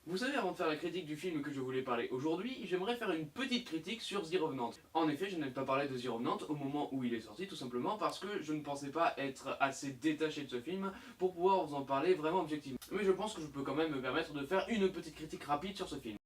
Vous savez, avant de faire la critique du film que je voulais parler aujourd'hui, j'aimerais faire une petite critique sur The Revenant. En effet, je n'ai pas parlé de The Revenant au moment où il est sorti, tout simplement parce que je ne pensais pas être assez détaché de ce film pour pouvoir vous en parler vraiment objectivement. Mais je pense que je peux quand même me permettre de faire une petite critique rapide sur ce film.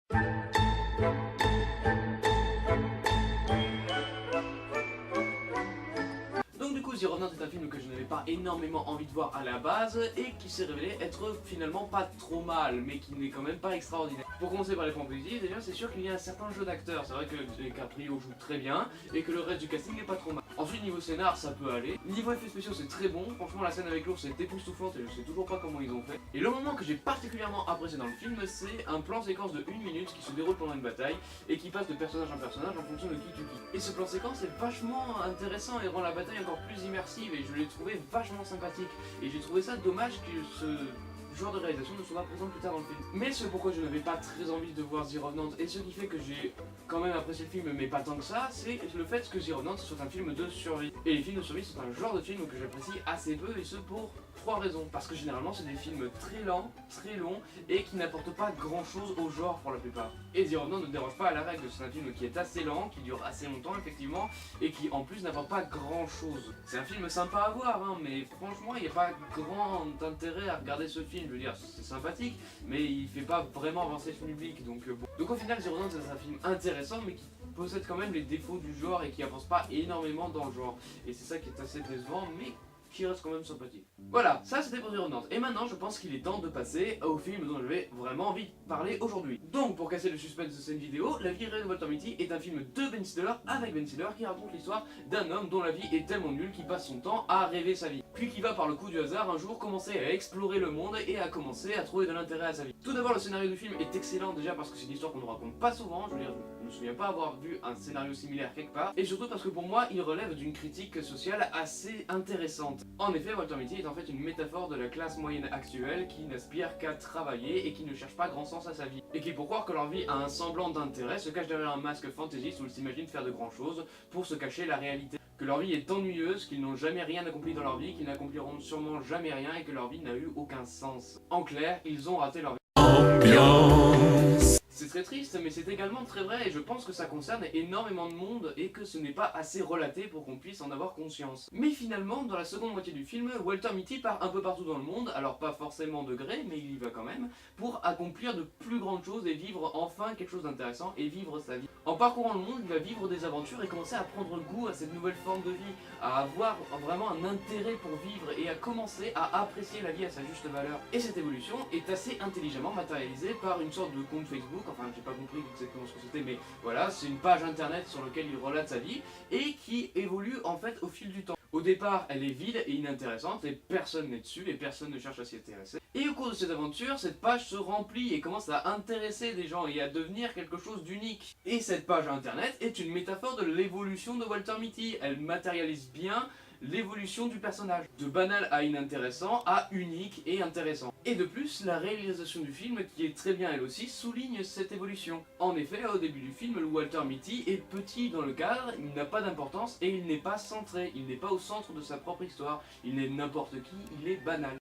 Donc du coup, The Revenant est un film que je n'avais pas énormément envie de voir à la base et qui s'est révélé être finalement pas trop mal, mais qui n'est quand même pas extraordinaire. Pour commencer par les points positifs, déjà c'est sûr qu'il y a un certain jeu d'acteurs. C'est vrai que DiCaprio joue très bien et que le reste du casting n'est pas trop mal. Ensuite, niveau scénar, ça peut aller. Niveau effets spéciaux, c'est très bon. Franchement, la scène avec l'ours est époustouflante et je sais toujours pas comment ils ont fait. Et le moment que j'ai particulièrement apprécié dans le film, c'est un plan séquence de 1 minute qui se déroule pendant une bataille et qui passe de personnage en personnage en fonction de qui tu quittes. Et ce plan séquence est vachement intéressant et rend la bataille encore plus immersive et je l'ai trouvé vachement sympathique. Et j'ai trouvé ça dommage que ce genre de réalisation ne soit pas présent plus tard dans le film. Mais ce pourquoi je n'avais pas très envie de voir The Revenant et ce qui fait que j'ai quand même apprécié le film mais pas tant que ça, c'est le fait que The Revenant soit un film de survie. Et les films de survie sont un genre de film que j'apprécie assez peu et ce pour 3 raisons. Parce que généralement c'est des films très lents, très longs et qui n'apportent pas grand chose au genre pour la plupart. Et The Revenant ne déroge pas à la règle, c'est un film qui est assez lent, qui dure assez longtemps effectivement et qui en plus n'apporte pas grand chose. C'est un film sympa à voir hein, mais franchement il n'y a pas grand intérêt à regarder ce film. Je veux dire, c'est sympathique, mais il fait pas vraiment avancer le public, donc bon. Donc au final, The Revenant c'est un film intéressant, mais qui possède quand même les défauts du genre et qui avance pas énormément dans le genre. Et c'est ça qui est assez décevant, mais qui reste quand même sympathique. Voilà, ça c'était pour The Revenant. Et maintenant, je pense qu'il est temps de passer au film dont j'avais vraiment envie de parler aujourd'hui. Donc, pour casser le suspense de cette vidéo, La vie réelle de Walter Mitty est un film de Ben Stiller avec Ben Stiller qui raconte l'histoire d'un homme dont la vie est tellement nulle qu'il passe son temps à rêver sa vie. Puis qui va par le coup du hasard un jour commencer à explorer le monde et à commencer à trouver de l'intérêt à sa vie. Tout d'abord, le scénario du film est excellent déjà parce que c'est une histoire qu'on ne raconte pas souvent. Je veux dire, je me souviens pas avoir vu un scénario similaire quelque part. Et surtout parce que pour moi, il relève d'une critique sociale assez intéressante. En effet, Walter Mitty est en fait une métaphore de la classe moyenne actuelle qui n'aspire qu'à travailler et qui ne cherche pas grand sens à sa vie. Et qui, pour croire que leur vie a un semblant d'intérêt, se cache derrière un masque fantaisiste où ils s'imaginent faire de grandes choses pour se cacher la réalité. Que leur vie est ennuyeuse, qu'ils n'ont jamais rien accompli dans leur vie, qu'ils n'accompliront sûrement jamais rien et que leur vie n'a eu aucun sens. En clair, ils ont raté leur vie. Ambiance. C'est très triste, mais c'est également très vrai et je pense que ça concerne énormément de monde et que ce n'est pas assez relaté pour qu'on puisse en avoir conscience. Mais finalement, dans la seconde moitié du film, Walter Mitty part un peu partout dans le monde, alors pas forcément de gré, mais il y va quand même, pour accomplir de plus grandes choses et vivre enfin quelque chose d'intéressant et vivre sa vie. En parcourant le monde, il va vivre des aventures et commencer à prendre goût à cette nouvelle forme de vie, à avoir vraiment un intérêt pour vivre et à commencer à apprécier la vie à sa juste valeur. Et cette évolution est assez intelligemment matérialisée par une sorte de compte Facebook. Enfin, j'ai pas compris exactement ce que c'était, mais voilà, c'est une page internet sur laquelle il relate sa vie et qui évolue en fait au fil du temps. Au départ, elle est vide et inintéressante et personne n'est dessus et personne ne cherche à s'y intéresser. Et au cours de cette aventure, cette page se remplit et commence à intéresser des gens et à devenir quelque chose d'unique. Et cette page internet est une métaphore de l'évolution de Walter Mitty. Elle matérialise bien l'évolution du personnage, de banal à inintéressant à unique et intéressant. Et de plus, la réalisation du film, qui est très bien elle aussi, souligne cette évolution. En effet, au début du film, le Walter Mitty est petit dans le cadre, il n'a pas d'importance et il n'est pas centré, il n'est pas au centre de sa propre histoire, il est n'importe qui, il est banal.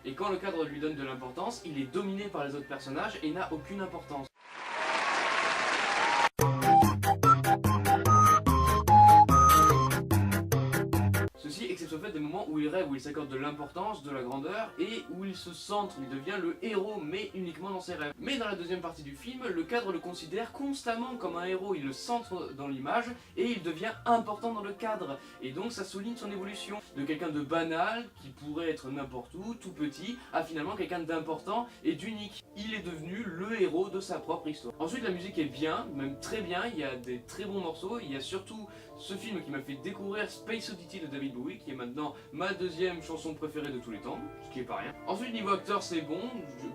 Et quand le cadre lui donne de l'importance, il est dominé par les autres personnages et n'a aucune importance. Ceci excepte au fait des moments où il rêve, où il s'accorde de l'importance, de la grandeur et où il se centre, il devient le héros, mais uniquement dans ses rêves. Mais dans la deuxième partie du film, le cadre le considère constamment comme un héros, il le centre dans l'image et il devient important dans le cadre. Et donc ça souligne son évolution de quelqu'un de banal, qui pourrait être n'importe où, tout petit, à finalement quelqu'un d'important et d'unique. Il est devenu le héros de sa propre histoire. Ensuite la musique est bien, même très bien, il y a des très bons morceaux, il y a surtout ce film qui m'a fait découvrir Space Oddity de David Bowie, qui est maintenant ma deuxième chanson préférée de tous les temps, ce qui est pas rien. Ensuite niveau acteur c'est bon,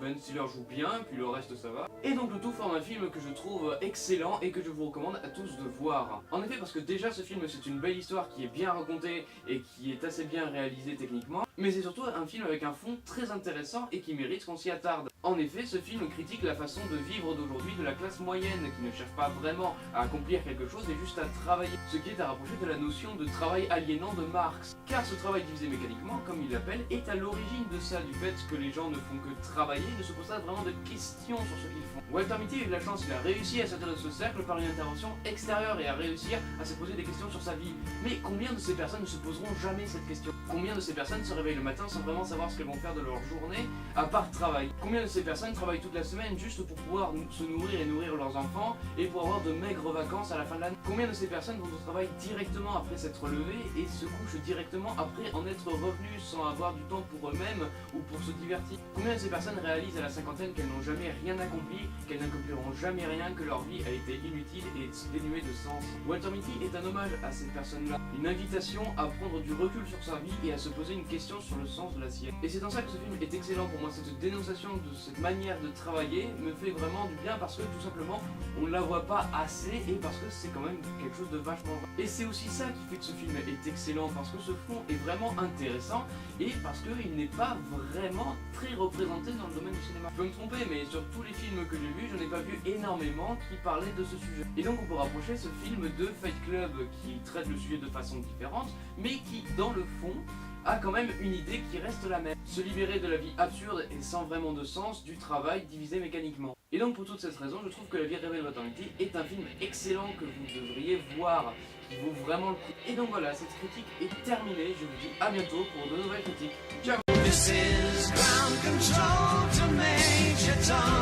Ben Stiller joue bien, puis le reste ça va. Et donc le tout forme un film que je trouve excellent et que je vous recommande à tous de voir. En effet parce que déjà ce film c'est une belle histoire qui est bien racontée et qui est assez bien réalisée techniquement, Mais c'est surtout un film avec un fond très intéressant et qui mérite qu'on s'y attarde. En effet, ce film critique la façon de vivre d'aujourd'hui de la classe moyenne, qui ne cherche pas vraiment à accomplir quelque chose et juste à travailler, ce qui est à rapprocher de la notion de travail aliénant de Marx. Car ce travail divisé mécaniquement, comme il l'appelle, est à l'origine de ça, du fait que les gens ne font que travailler, ne se posent pas vraiment de questions sur ce qu'ils font. Walter Mitty a eu de la chance, il a réussi à sortir de ce cercle par une intervention extérieure et à réussir à se poser des questions sur sa vie. Mais combien de ces personnes ne se poseront jamais cette question? Combien de ces personnes se réveillent le matin sans vraiment savoir ce qu'elles vont faire de leur journée, à part travail? Combien de ces personnes travaillent toute la semaine juste pour pouvoir se nourrir et nourrir leurs enfants et pour avoir de maigres vacances à la fin de l'année? Combien de ces personnes vont au travail directement après s'être levées et se couchent directement après en être revenus sans avoir du temps pour eux-mêmes ou pour se divertir? Combien de ces personnes réalisent à la cinquantaine qu'elles n'ont jamais rien accompli, qu'elles n'accompliront jamais rien, que leur vie a été inutile et dénuée de sens? Walter Mitty est un hommage à ces personnes-là, une invitation à prendre du recul sur sa vie et à se poser une question sur le sens de la sienne. Et c'est en ça que ce film est excellent pour moi. Cette dénonciation de cette manière de travailler me fait vraiment du bien parce que tout simplement on ne la voit pas assez et parce que c'est quand même quelque chose de vachement vrai. Et c'est aussi ça qui fait que ce film est excellent, parce que ce fond est vraiment intéressant et parce qu'il n'est pas vraiment très représenté dans le domaine du cinéma. Je peux me tromper, mais sur tous les films que j'ai vus, je n'ai pas vu énormément qui parlaient de ce sujet. Et donc on peut rapprocher ce film de Fight Club qui traite le sujet de façon différente, mais qui dans le fond a quand même une idée qui reste la même. Se libérer de la vie absurde et sans vraiment de sens du travail divisé mécaniquement. Et donc pour toute cette raison, je trouve que La vie rêvée de Walter Mitty est un film excellent que vous devriez voir, qui vaut vraiment le coup. Et donc voilà, cette critique est terminée, je vous dis à bientôt pour de nouvelles critiques. Ciao. This is ground control to Major Tom.